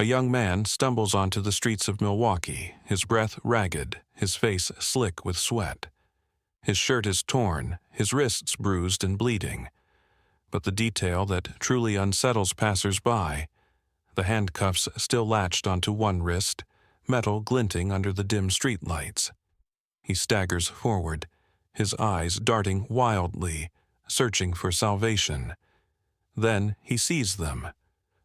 A young man stumbles onto the streets of Milwaukee, his breath ragged, his face slick with sweat. His shirt is torn, his wrists bruised and bleeding. But the detail that truly unsettles passers-by, the handcuffs still latched onto one wrist, metal glinting under the dim streetlights. He staggers forward, his eyes darting wildly, searching for salvation. Then he sees them.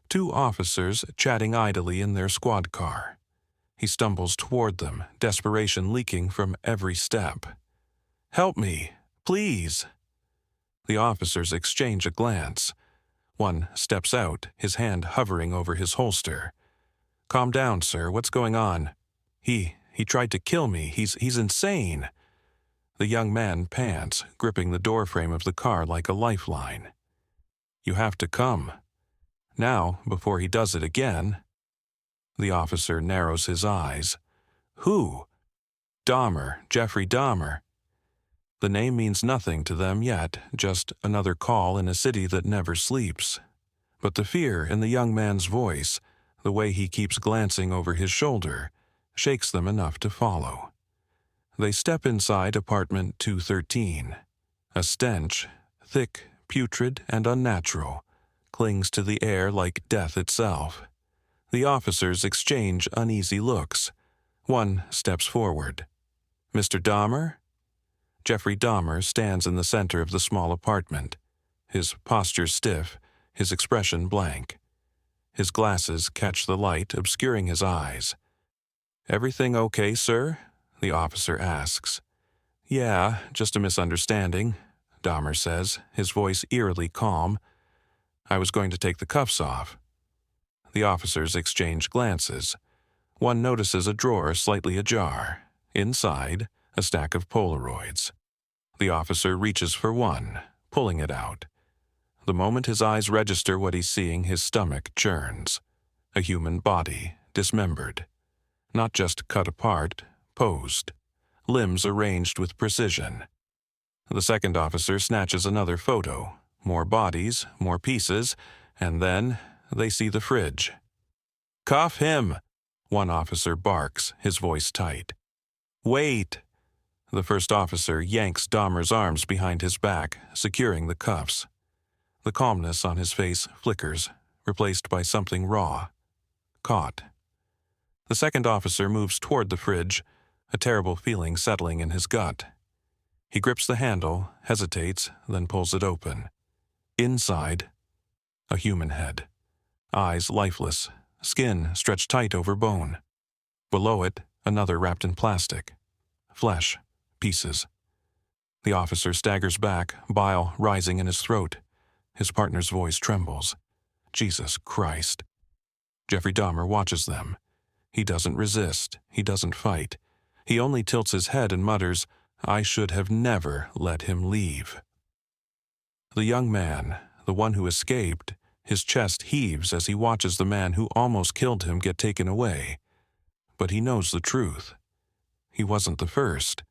2 officers chatting idly in their squad car. He stumbles toward them, desperation leaking from every step. "Help me, please." The officers exchange a glance. One steps out, his hand hovering over his holster. "Calm down, sir. What's going on?" He tried to kill me. He's insane." The young man pants, gripping the doorframe of the car like a lifeline. "You have to come. Now, before he does it again." The officer narrows his eyes. "Who?" "Dahmer, Jeffrey Dahmer." The name means nothing to them yet, just another call in a city that never sleeps. But the fear in the young man's voice, the way he keeps glancing over his shoulder, shakes them enough to follow. They step inside apartment 213. A stench, thick, putrid, and unnatural, clings to the air like death itself. The officers exchange uneasy looks. One steps forward. "Mr. Dahmer?" Jeffrey Dahmer stands in the center of the small apartment, his posture stiff, his expression blank. His glasses catch the light, obscuring his eyes. "Everything okay, sir?" the officer asks. "Yeah, just a misunderstanding," Dahmer says, his voice eerily calm. "I was going to take the cuffs off." The officers exchange glances. One notices a drawer slightly ajar. Inside, a stack of Polaroids. The officer reaches for one, pulling it out. The moment his eyes register what he's seeing, his stomach churns. A human body, dismembered. Not just cut apart, posed. Limbs arranged with precision. The second officer snatches another photo. More bodies, more pieces, and then they see the fridge. "Cuff him!" one officer barks, his voice tight. "Wait!" The first officer yanks Dahmer's arms behind his back, securing the cuffs. The calmness on his face flickers, replaced by something raw. Caught. The second officer moves toward the fridge, a terrible feeling settling in his gut. He grips the handle, hesitates, then pulls it open. Inside, a human head. Eyes lifeless, skin stretched tight over bone. Below it, another wrapped in plastic. Flesh, pieces. The officer staggers back, bile rising in his throat. His partner's voice trembles. Jesus Christ. Jeffrey Dahmer watches them. He doesn't resist. He doesn't fight. He only tilts his head and mutters, "I should have never let him leave." The young man, the one who escaped, his chest heaves as he watches the man who almost killed him get taken away. But he knows the truth. He wasn't the first.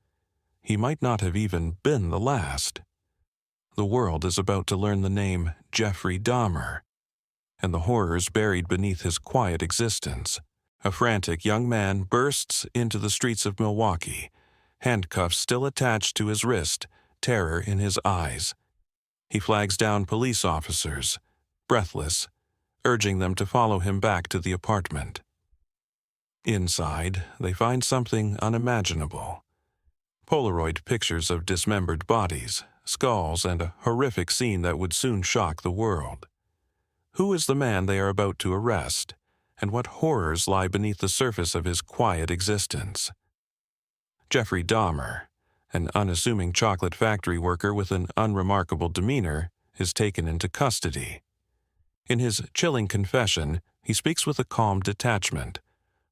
He might not have even been the last. The world is about to learn the name Jeffrey Dahmer, and the horrors buried beneath his quiet existence. A frantic young man bursts into the streets of Milwaukee, handcuffs still attached to his wrist, terror in his eyes. He flags down police officers, breathless, urging them to follow him back to the apartment. Inside, they find something unimaginable. Polaroid pictures of dismembered bodies, skulls, and a horrific scene that would soon shock the world. Who is the man they are about to arrest, and what horrors lie beneath the surface of his quiet existence? Jeffrey Dahmer, an unassuming chocolate factory worker with an unremarkable demeanor, is taken into custody. In his chilling confession, he speaks with a calm detachment,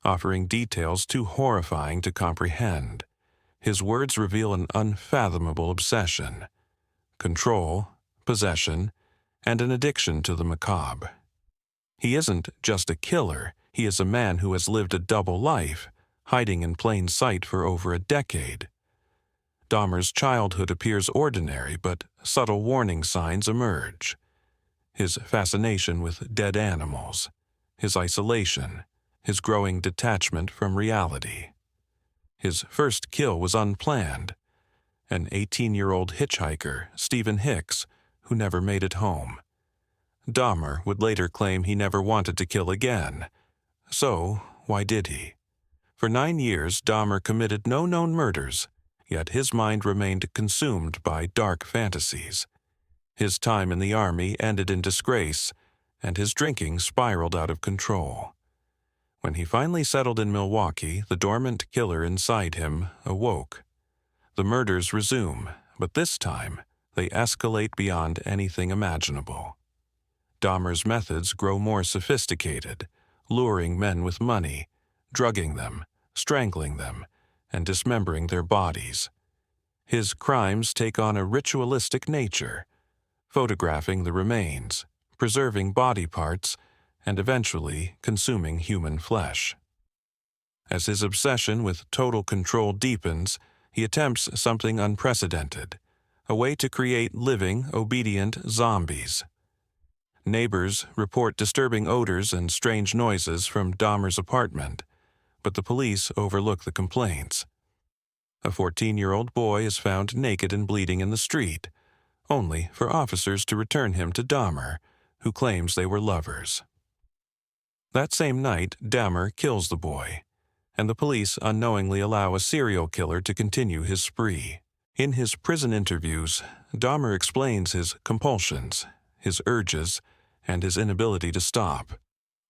offering details too horrifying to comprehend. His words reveal an unfathomable obsession, control, possession, and an addiction to the macabre. He isn't just a killer, he is a man who has lived a double life, hiding in plain sight for over a decade. Dahmer's childhood appears ordinary, but subtle warning signs emerge. His fascination with dead animals, his isolation, his growing detachment from reality. His first kill was unplanned. An 18-year-old hitchhiker, Stephen Hicks, who never made it home. Dahmer would later claim he never wanted to kill again. So, why did he? For 9 years, Dahmer committed no known murders, yet his mind remained consumed by dark fantasies. His time in the army ended in disgrace, and his drinking spiraled out of control. When he finally settled in Milwaukee, the dormant killer inside him awoke. The murders resume, but this time they escalate beyond anything imaginable. Dahmer's methods grow more sophisticated, luring men with money, drugging them, strangling them, and dismembering their bodies. His crimes take on a ritualistic nature, photographing the remains, preserving body parts, and eventually consuming human flesh. As his obsession with total control deepens, he attempts something unprecedented, a way to create living, obedient zombies. Neighbors report disturbing odors and strange noises from Dahmer's apartment, but the police overlook the complaints. A 14-year-old boy is found naked and bleeding in the street, only for officers to return him to Dahmer, who claims they were lovers. That same night, Dahmer kills the boy, and the police unknowingly allow a serial killer to continue his spree. In his prison interviews, Dahmer explains his compulsions, his urges, and his inability to stop.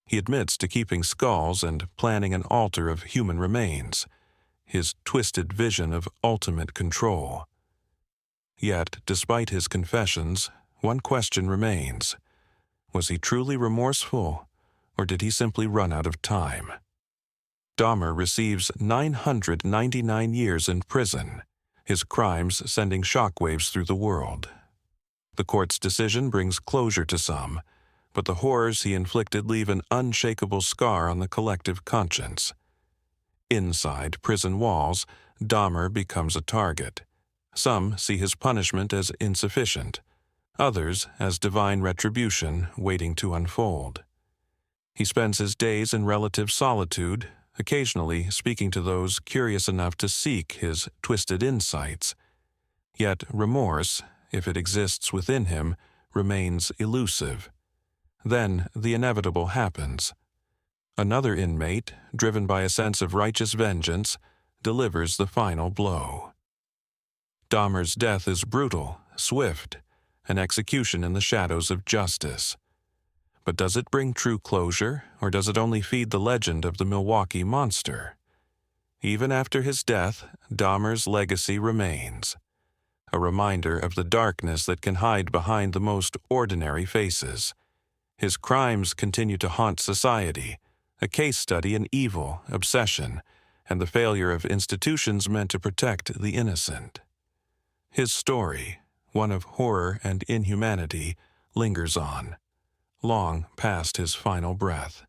He admits to keeping skulls and planning an altar of human remains, his twisted vision of ultimate control. Yet, despite his confessions, one question remains. Was he truly remorseful, or did he simply run out of time? Dahmer receives 999 years in prison, his crimes sending shockwaves through the world. The court's decision brings closure to some, but the horrors he inflicted leave an unshakable scar on the collective conscience. Inside prison walls, Dahmer becomes a target. Some see his punishment as insufficient, others as divine retribution waiting to unfold. He spends his days in relative solitude, occasionally speaking to those curious enough to seek his twisted insights. Yet remorse, if it exists within him, remains elusive. Then the inevitable happens. Another inmate, driven by a sense of righteous vengeance, delivers the final blow. Dahmer's death is brutal, swift, an execution in the shadows of justice. But does it bring true closure, or does it only feed the legend of the Milwaukee Monster? Even after his death, Dahmer's legacy remains, a reminder of the darkness that can hide behind the most ordinary faces. His crimes continue to haunt society, a case study in evil, obsession, and the failure of institutions meant to protect the innocent. His story, one of horror and inhumanity, lingers on, long past his final breath.